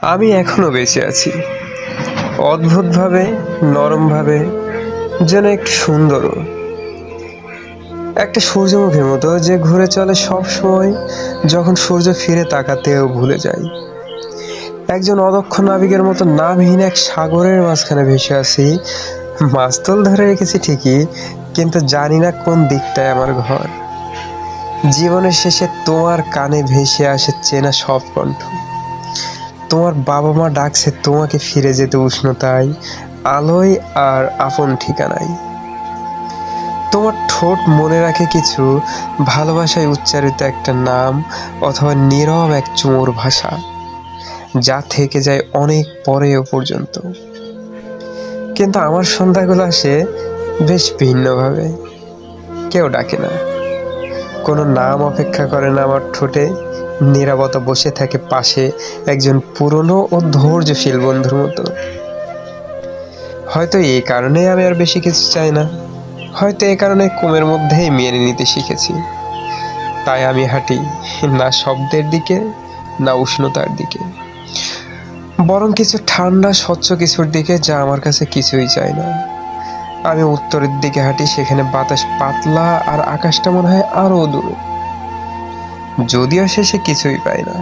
আমি এখনো বেঁচে আছি, অদ্ভুতভাবে, নরমভাবে, যেন একটু সুন্দরও। একটা সূর্যমুখীর মতো যে ঘুরে চলে সব সময়, যখন সূর্য ফিরে তাকাতেও ভুলে যায়। একজন অদক্ষ নাবিকের মতো নামহীন এক সাগরের মাঝখানে ভেসে আছি। মাস্তুল ধরে রেখেছি ঠিকই, কিন্তু জানি না কোন দিকটায় আমার ঘর। জীবনের শেষে তোমার কানে ভেসে আসে চেনা সব কণ্ঠ। তোমার বাবা মা ডাকছে তোমাকে ফিরে যেতে উষ্ণতায়, আলোয় আর আপন ঠিকানায়। তোমার ঠোঁট মনে রাখে কিছু, ভালোবাসায় উচ্চারিত একটা নাম, অথবা নীরব এক চুমুর ভাষা, যা থেকে যায় অনেক পরেও পর্যন্ত। কিন্তু আমার সন্ধ্যাগুলো আসে বেশ ভিন্নভাবে। কেউ ডাকে না, কোনো নাম অপেক্ষা করে না আমার ঠোঁটে। নীরবতা বসে থাকে পাশে একজন পুরনো ও ধৈর্যশীল বন্ধুর মতো। হয়তো এই কারণেই আমি আর বেশি কিছু চাই না, হয়তো এই কারণে ঘুমের মধ্যেই মেনে নিতে শিখেছি। তাই আমি হাঁটি না শব্দের দিকে, না উষ্ণতার দিকে, বরং কিছু ঠান্ডা স্বচ্ছ কিছুর দিকে, যা আমার কাছে কিছুই চাই না। আমি উত্তরের দিকে হাঁটি, সেখানে বাতাস পাতলা আর আকাশটা মনে হয় আরো দূরে। যদিও শেষে কিছুই পাই না।